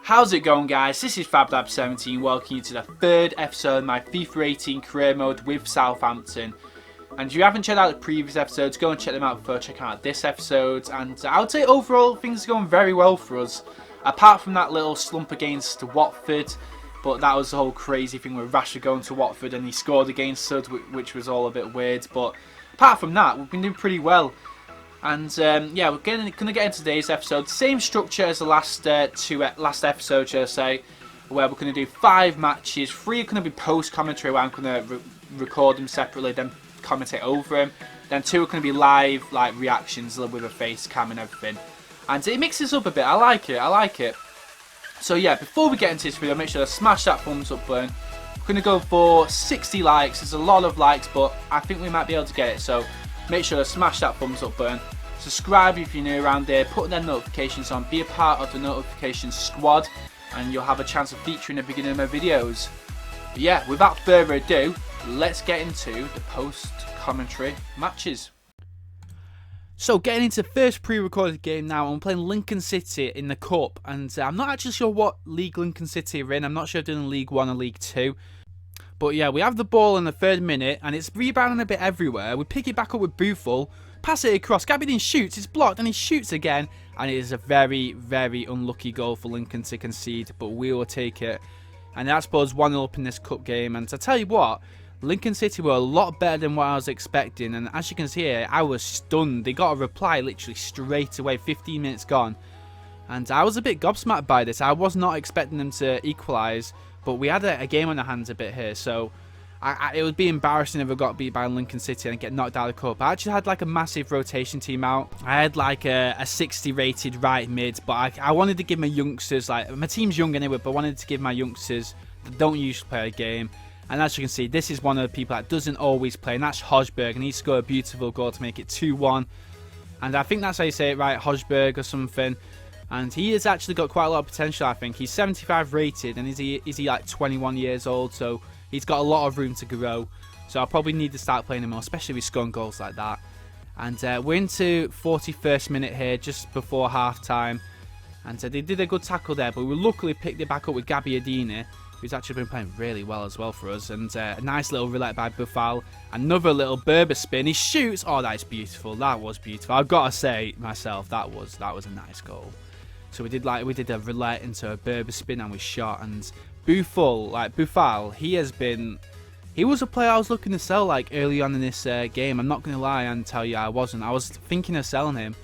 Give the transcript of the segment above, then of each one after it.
How's it going, guys? This is FabLab17 welcoming you to the third episode of my FIFA 18 career mode with Southampton. And if you haven't checked out the previous episodes, go and check them out before checking out this episode. And I would say overall things are going very well for us. Apart from that little slump against Watford, but that was the whole crazy thing with Rashford going to Watford and he scored against us, which was all a bit weird. But apart from that, we've been doing pretty well. And yeah, we're going to get into today's episode. Same structure as the last episode, should I say, where we're going to do 5 matches. 3 are going to be post-commentary, where I'm going to record them separately, then commentate over them. Then 2 are going to be live, like reactions with a face cam and everything. And it mixes up a bit. I like it. So yeah, before we get into this video, make sure to smash that thumbs up button. We're going to go for 60 likes. There's a lot of likes, but I think we might be able to get it. So make sure to smash that thumbs up button. Subscribe if you're new around here, put their notifications on, be a part of the notification squad, and you'll have a chance of featuring at the beginning of my videos. But yeah, without further ado, let's get into the post-commentary matches. So getting into the first pre-recorded game now, I'm playing Lincoln City in the Cup, and I'm not actually sure what league Lincoln City are in. I'm not sure if they're in League 1 or League 2. But yeah, we have the ball in the 3rd minute, and it's rebounding a bit everywhere. We pick it back up with Buffal. Pass it across, Gabby shoots, it's blocked, and he shoots again, and it is a very, very unlucky goal for Lincoln to concede, but we will take it. And that's put us 1-0 up in this cup game, and to tell you what, Lincoln City were a lot better than what I was expecting, and as you can see here, I was stunned. They got a reply literally straight away, 15 minutes gone, and I was a bit gobsmacked by this. I was not expecting them to equalise, but we had a game on our hands a bit here, so it would be embarrassing if I got beat by Lincoln City and get knocked out of the cup. I actually had like a massive rotation team out. I had like a 60 rated right mid, but I wanted to give my youngsters, like my team's young anyway, but I wanted to give my youngsters that don't usually play a game. And as you can see, this is one of the people that doesn't always play, and that's Hojberg, and he scored a beautiful goal to make it 2-1. And I think that's how you say it, right, Hojberg or something. And he has actually got quite a lot of potential, I think. He's 75 rated, and is he like 21 years old, so he's got a lot of room to grow, so I'll probably need to start playing him more, especially with scoring goals like that. And we're into 41st minute here, just before half-time. And they did a good tackle there, but we luckily picked it back up with Gabbiadini, who's actually been playing really well as well for us. And a nice little roulette by Buffal. Another little Berber spin. He shoots. Oh, that is beautiful. That was beautiful. I've got to say myself, that was a nice goal. So we did a roulette into a Berber spin, and we shot. And Buffal, he was a player I was looking to sell like early on in this game. I'm not going to lie and tell you I wasn't. I was thinking of selling him,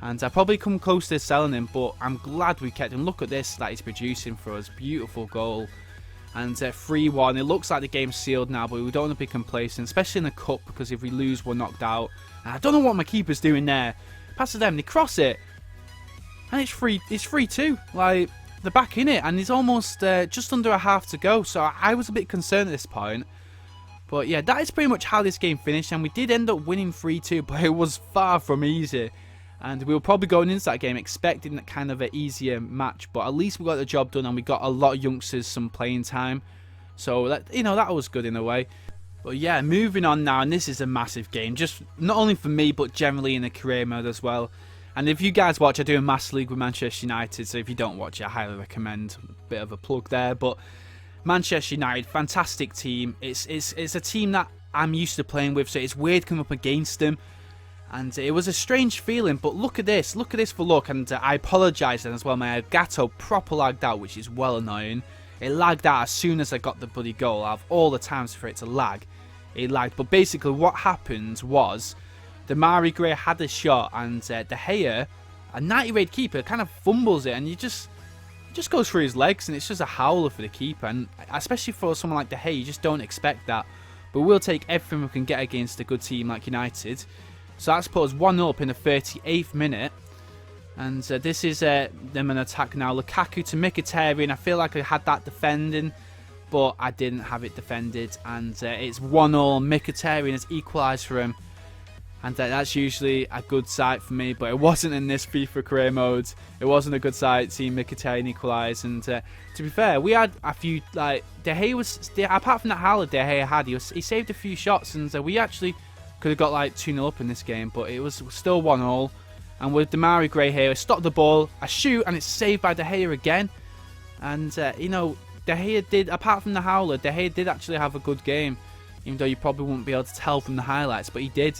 and I probably come close to selling him, but I'm glad we kept him. Look at this that he's producing for us. Beautiful goal. And 3-1. It looks like the game's sealed now, but we don't want to be complacent, especially in the cup, because if we lose, we're knocked out. And I don't know what my keeper's doing there. Pass to them, they cross it, and it's 3-2. Like, they're back in it, and there's almost just under a half to go, so I was a bit concerned at this point. But yeah, that is pretty much how this game finished, and we did end up winning 3-2, but it was far from easy. And we were probably going into that game expecting that kind of an easier match, but at least we got the job done, and we got a lot of youngsters some playing time. So, that was good in a way. But yeah, moving on now, and this is a massive game, just not only for me, but generally in the career mode as well. And if you guys watch, I do a Master League with Manchester United, so if you don't watch it, I highly recommend. A bit of a plug there, but Manchester United, fantastic team. It's a team that I'm used to playing with, so it's weird coming up against them. And it was a strange feeling, but look at this for luck. And I apologise then as well, my Elgato proper lagged out, which is well annoying. It lagged out as soon as I got the bloody goal. Out of all the times for it to lag, it lagged. But basically what happened was, Demarai Gray had a shot, and De Gea, a 90-rated keeper, kind of fumbles it, and it just goes through his legs, and it's just a howler for the keeper. And especially for someone like De Gea, you just don't expect that. But we'll take everything we can get against a good team like United. So that's put us 1-0 up in the 38th minute. And this is them an attack now. Lukaku to Mkhitaryan. I feel like I had that defending, but I didn't have it defended. And it's 1-0. Mkhitaryan has equalised for him. And that's usually a good sight for me, but it wasn't in this FIFA career mode. It wasn't a good sight seeing Mkhitaryan equalise. And to be fair, we had a few, like, De Gea was, apart from that howler De Gea had, he saved a few shots, and we actually could have got like 2-0 up in this game, but it was still 1-0. And with Demarai Gray here, stop the ball, I shoot, and it's saved by De Gea again. And, you know, De Gea did, apart from the howler, De Gea did actually have a good game. Even though you probably wouldn't be able to tell from the highlights, but he did.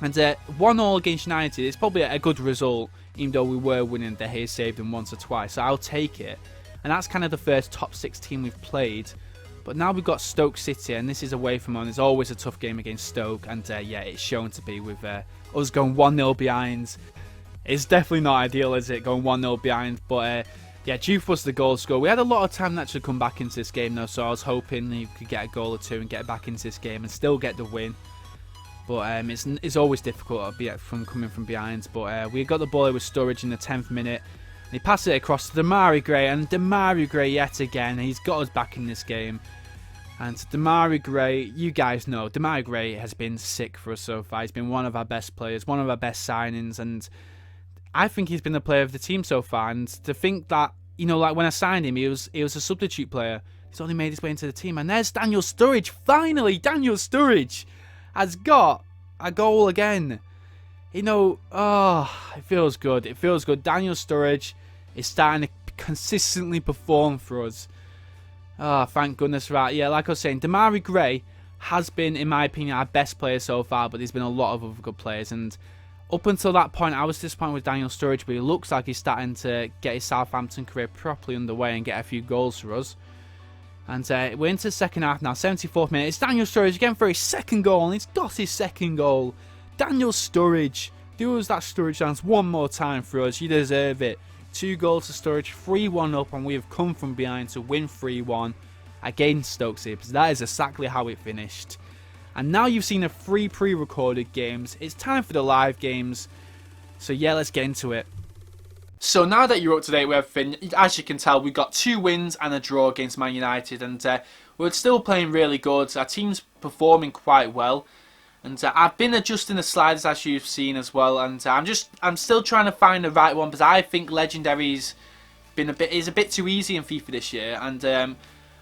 And 1-1 against United is probably a good result, even though we were winning. De Gea saved them once or twice, so I'll take it. And that's kind of the first top 6 team we've played. But now we've got Stoke City, and this is away from home. It's always a tough game against Stoke, and yeah, it's shown to be with us going 1-0 behind. It's definitely not ideal, is it, going 1-0 behind? But yeah, Juve was the goal scorer. We had a lot of time to actually come back into this game, though, so I was hoping he could get a goal or two and get back into this game and still get the win. But it's always difficult from coming from behind. But we got the ball with Sturridge in the 10th minute. And he passes it across to Demarai Gray, and Demarai Gray yet again. He's got us back in this game. And Demarai Gray, you guys know, Demarai Gray has been sick for us so far. He's been one of our best players, one of our best signings, and I think he's been the player of the team so far. And to think that, you know, like when I signed him, he was a substitute player. He's only made his way into the team. And there's Daniel Sturridge. Finally, Daniel Sturridge has got a goal again. You know, it feels good. It feels good. Daniel Sturridge is starting to consistently perform for us. Thank goodness for that. Yeah, like I was saying, Demarai Gray has been, in my opinion, our best player so far, but there's been a lot of other good players. And up until that point, I was disappointed with Daniel Sturridge, but he looks like he's starting to get his Southampton career properly underway and get a few goals for us. And we're into the second half now, 74th minute. It's Daniel Sturridge again for his second goal, and he's got his second goal. Daniel Sturridge, do us that Sturridge dance one more time for us. You deserve it. 2 goals to Sturridge, 3-1 up, and we have come from behind to win 3-1 against Stoke City. That is exactly how it finished. And now you've seen the 3 pre-recorded games. It's time for the live games. So yeah, let's get into it. So now that you're up to date with everything, as you can tell, we got 2 wins and a draw against Man United, and we're still playing really good. Our team's performing quite well, and I've been adjusting the sliders as you've seen as well, and I'm still trying to find the right one, because I think Legendary's is a bit too easy in FIFA this year, and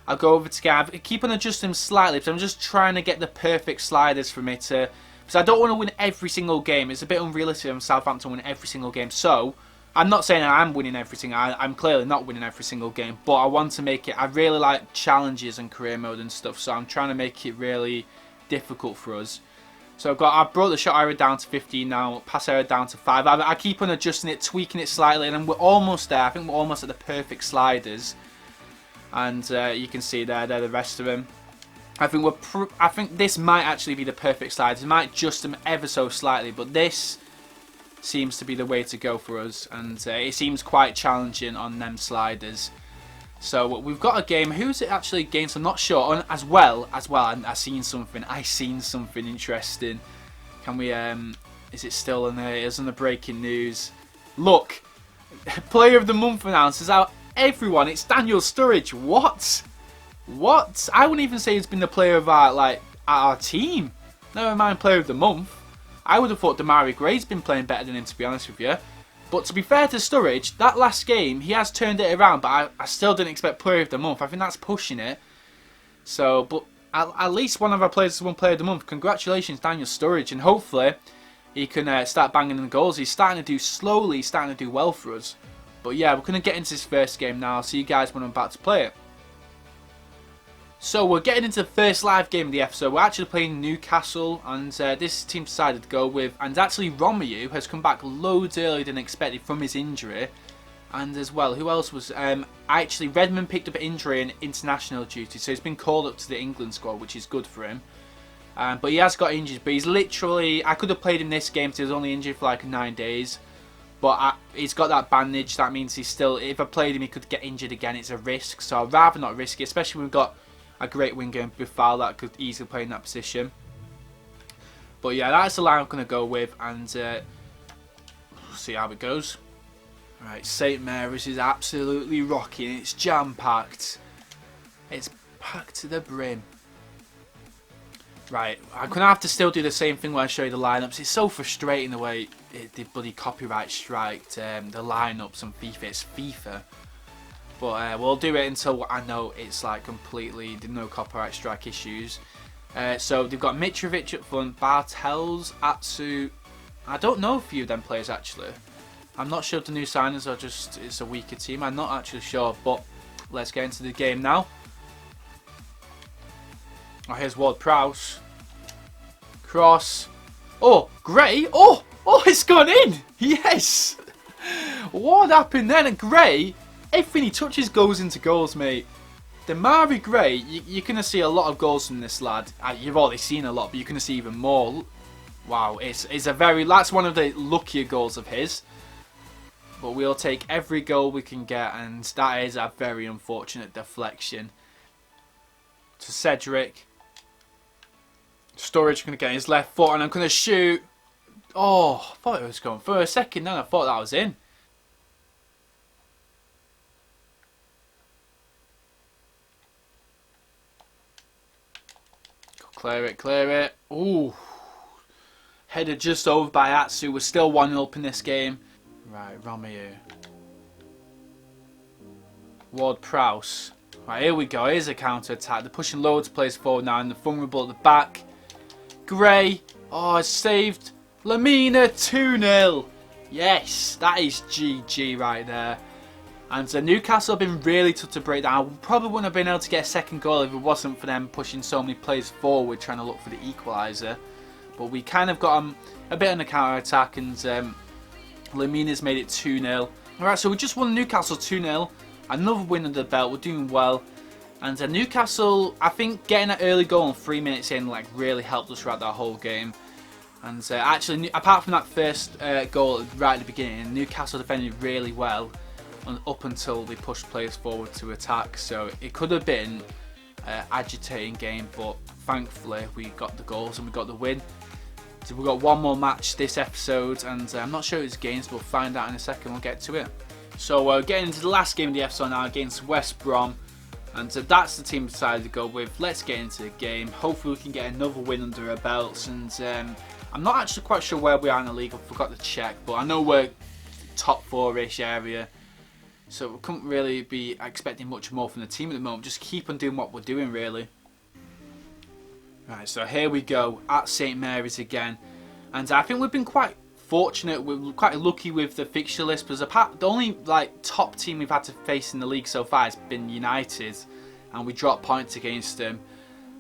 I'll go over to Gav, keep on adjusting them slightly, because I'm just trying to get the perfect sliders for me to, because I don't want to win every single game. It's a bit unrealistic of Southampton winning every single game. So I'm not saying I'm winning everything. I'm clearly not winning every single game, but I want to make it. I really like challenges and career mode and stuff, so I'm trying to make it really difficult for us. So I brought the shot area down to 15 now, pass area down to 5. I keep on adjusting it, tweaking it slightly, and we're almost there. I think we're almost at the perfect sliders, and you can see they're the rest of them. I think this might actually be the perfect sliders. It might adjust them ever so slightly, but this seems to be the way to go for us, and it seems quite challenging on them sliders. So we've got a game. Who's it actually against? I'm not sure. And as well, I seen something interesting. Can we? Is it still in there? It's on the breaking news. Look, Player of the Month announces out. Everyone, it's Daniel Sturridge. What? I wouldn't even say he's been the player of our team. Never mind Player of the Month. I would have thought Demarai Gray's been playing better than him, to be honest with you. But to be fair to Sturridge, that last game, he has turned it around, but I still didn't expect Player of the Month. I think that's pushing it. So, but at least one of our players has won Player of the Month. Congratulations, Daniel Sturridge, and hopefully he can start banging in the goals. He's starting to do well for us. But yeah, we're going to get into this first game now. I'll see you guys when I'm about to play it. So we're getting into the first live game of the episode. We're actually playing Newcastle, and this team decided to go with, and actually Romeo has come back loads earlier than expected from his injury. And as well, who else was, actually Redmond picked up an injury in international duty, so he's been called up to the England squad, which is good for him. But he has got injured, but he's literally, I could have played him this game because he was only injured for like 9 days. But he's got that bandage, that means he's still, if I played him he could get injured again. It's a risk, so I'd rather not risk it, especially when we've got a great winger in Buffal that could easily play in that position. But yeah, that's the line I'm going to go with, and see how it goes. Right, St Mary's is absolutely rocking. It's jam-packed. It's packed to the brim. Right, I'm going to have to still do the same thing when I show you the lineups. It's so frustrating the way the bloody copyright striked the lineups on FIFA. It's FIFA. But we'll do it until I know it's like completely no copyright strike issues. So they've got Mitrovic up front, Bartels, Atsu. I don't know a few of them players actually. I'm not sure if the new signers are just, it's a weaker team. I'm not actually sure, but let's get into the game now. Oh, here's Ward-Prowse. Cross. Oh, Gray. Oh, it's gone in. Yes. What happened then? And Gray, everything he touches goes into goals, mate. Demarai Gray, you're going to see a lot of goals from this lad. You've already seen a lot, but you're going to see even more. Wow, it's that's one of the luckier goals of his. But we'll take every goal we can get, and that is a very unfortunate deflection. To Cedric. Sturridge going to get his left foot, and I'm going to shoot. Oh, I thought it was going for a second, then I thought that was in. Clear it, clear it. Ooh. Headed just over by Atsu. We're still 1-0 up in this game. Right, Romeo. Ward-Prowse. Right, here we go. Here's a counter-attack. They're pushing loads of players forward now, and they're vulnerable at the back. Gray. Oh, it's saved. Lamina 2-0. Yes, that is GG right there. And Newcastle have been really tough to break down. I probably wouldn't have been able to get a second goal if it wasn't for them pushing so many players forward trying to look for the equaliser. But we kind of got a bit on the counter-attack, and Lamina's made it 2-0. Alright, so we just won Newcastle 2-0. Another win under the belt. We're doing well. And Newcastle, I think getting an early goal and 3 minutes in really helped us throughout that whole game. And actually, apart from that first goal right at the beginning, Newcastle defended really well up until they pushed players forward to attack. So it could have been an agitating game, but thankfully we got the goals and we got the win. So we've got one more match this episode, and I'm not sure it's games, but we'll find out in a second. We'll get to it. So getting into the last game of the episode now against West Brom. And that's the team we decided to go with. Let's get into the game. Hopefully we can get another win under our belts. And I'm not actually quite sure where we are in the league. I forgot to check. But I know we're top 4-ish area. So we couldn't really be expecting much more from the team at the moment. Just keep on doing what we're doing, really. Right, so here we go. At St Mary's again. And I think we've been quite fortunate. We're quite lucky with the fixture list. Because the only top team we've had to face in the league so far has been United. And we dropped points against them.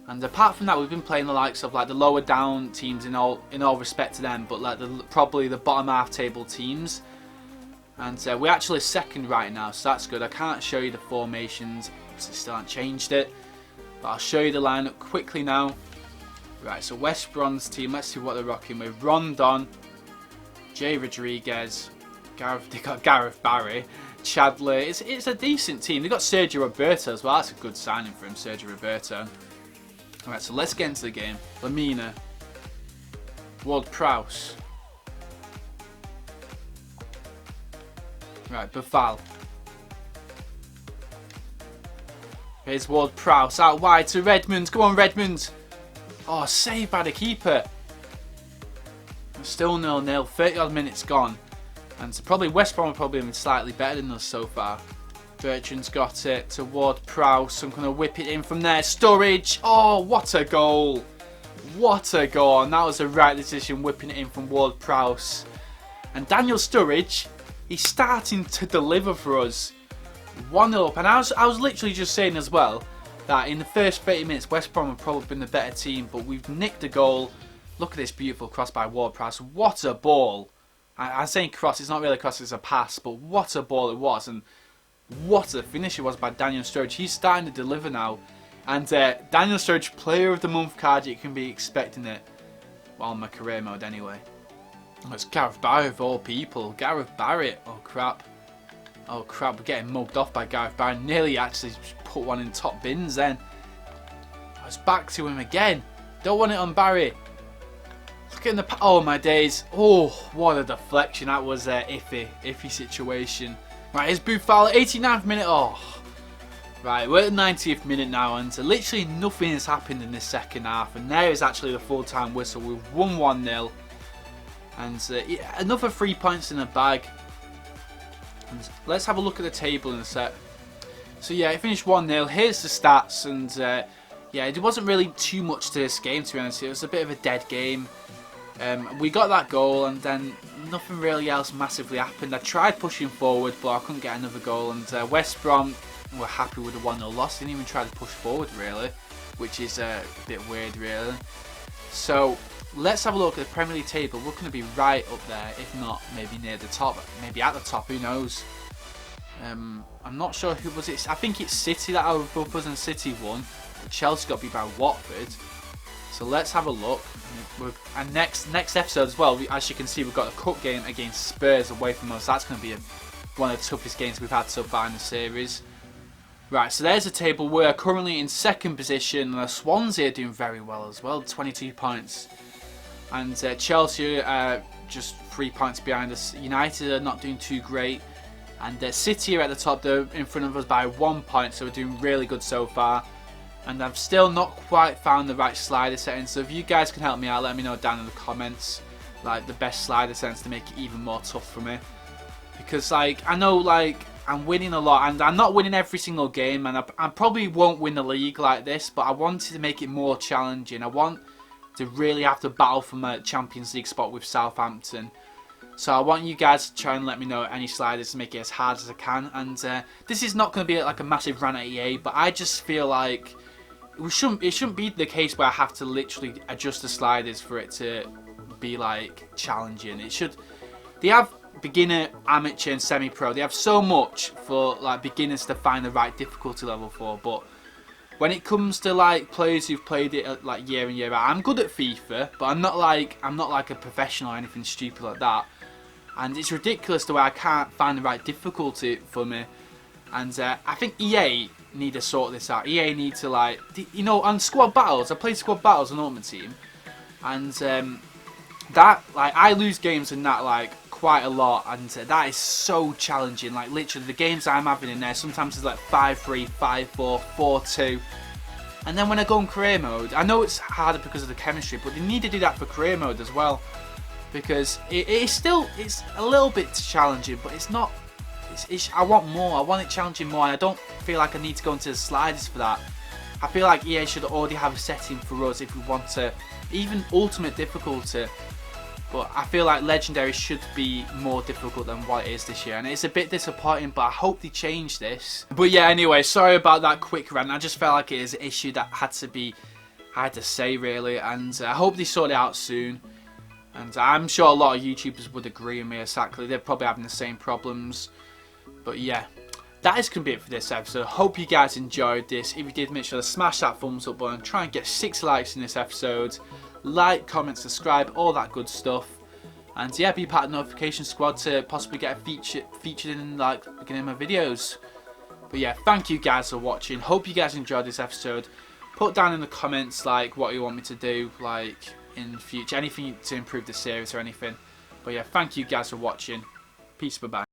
And apart from that, we've been playing the likes of the lower down teams in all respect to them. But probably the bottom half table teams. And we're actually second right now, so that's good. I can't show you the formations, because I still haven't changed it. But I'll show you the lineup quickly now. Right, so West Brom's team, let's see what they're rocking with. Rondon, Jay Rodriguez, they got Gareth Barry, Chadley. It's a decent team. They got Sergio Roberto as well. That's a good signing for him, Sergio Roberto. Alright, so let's get into the game. Lamina, Ward-Prowse. Right, Buffal. Here's Ward-Prowse out wide to Redmond. Come on, Redmond. Oh, saved by the keeper. Still 0-0. 30 odd minutes gone. And probably West Brom are probably been slightly better than us so far. Bertrand's got it to Ward-Prowse. I'm going to whip it in from there. Sturridge. Oh, what a goal. What a goal. And that was the right decision, whipping it in from Ward-Prowse. And Daniel Sturridge, he's starting to deliver for us. 1-0 up. And I was literally just saying as well that in the first 30 minutes, West Brom have probably been the better team, but we've nicked a goal. Look at this beautiful cross by Ward-Prowse. What a ball. I'm saying cross, it's not really a cross, it's a pass, but what a ball it was. And what a finish it was by Daniel Sturridge. He's starting to deliver now. And Daniel Sturridge, Player of the Month card, you can be expecting it. Well, on my career mode anyway. It's Gareth Barry of all people. Gareth Barry. Oh crap. Oh crap, we're getting mugged off by Gareth Barry. Nearly actually put one in top bins then. I was back to him again. Don't want it on Barry. Look at the... Oh my days. Oh, what a deflection. That was iffy situation. Right, here's Buffal. 89th minute. Oh. Right, we're at the 90th minute now, and literally nothing has happened in this second half. And there is actually the full-time whistle. We've won 1-0. And yeah, another 3 points in the bag. And let's have a look at the table in a sec. So yeah, it finished 1-0. Here's the stats. And yeah, it wasn't really too much to this game, to be honest. It was a bit of a dead game. We got that goal, and then nothing really else massively happened. I tried pushing forward, but I couldn't get another goal. And West Brom were happy with the 1-0 loss. Didn't even try to push forward really, which is a bit weird really. So let's have a look at the Premier League table. We're going to be right up there, if not maybe near the top, maybe at the top, who knows. I'm not sure who was it. I think it's City that are above us, and City won. But Chelsea got beat by Watford. So let's have a look. And next episode as well, as you can see, we've got a cup game against Spurs away from us. That's going to be one of the toughest games we've had so far in the series. Right, so there's the table. We're currently in second position. And Swansea are doing very well as well, 22 points. And Chelsea are just 3 points behind us. United are not doing too great. And City are at the top. They're in front of us by 1 point, so we're doing really good so far. And I've still not quite found the right slider settings. So if you guys can help me out, let me know down in the comments, like the best slider settings to make it even more tough for me. Because like I know like I'm winning a lot, and I'm not winning every single game, and I probably won't win the league like this. But I wanted to make it more challenging. I want to really have to battle for my Champions League spot with Southampton. So I want you guys to try and let me know any sliders to make it as hard as I can. And this is not going to be like a massive rant at EA, but I just feel like it shouldn't be the case where I have to literally adjust the sliders for it to be like challenging. They have beginner, amateur and semi-pro. They have so much for like beginners to find the right difficulty level for, but when it comes to like players who've played it like year in year out, I'm good at FIFA, but I'm not like a professional or anything stupid like that. And it's ridiculous the way I can't find the right difficulty for me. And I think EA need to sort this out. EA need to like, you know, on squad battles. I played squad battles on Ultimate Team, and that like I lose games in that like quite a lot, and that is so challenging. Like literally the games I'm having in there, sometimes it's like 5-3, 5-4, 4-2. And then when I go in career mode, I know it's harder because of the chemistry, but they need to do that for career mode as well. Because it's a little bit challenging, but it's not. I want more. I want it challenging more, and I don't feel like I need to go into the sliders for that. I feel like EA should already have a setting for us if we want to, even ultimate difficulty. But I feel like legendary should be more difficult than what it is this year, and it's a bit disappointing. But I hope they change this. But yeah, anyway, sorry about that quick rant. I just felt like it is an issue that I had to say really, and I hope they sort it out soon. And I'm sure a lot of YouTubers would agree with me exactly. They're probably having the same problems. But yeah, that is going to be it for this episode. Hope you guys enjoyed this. If you did, make sure to smash that thumbs up button. Try and get 6 likes in this episode. Like, comment, subscribe, all that good stuff. And yeah, be part of the notification squad to possibly get a featured in like the beginning of my videos. But yeah, thank you guys for watching. Hope you guys enjoyed this episode. Put down in the comments like what you want me to do, like in the future, anything to improve the series or anything. But yeah, thank you guys for watching. Peace, bye bye.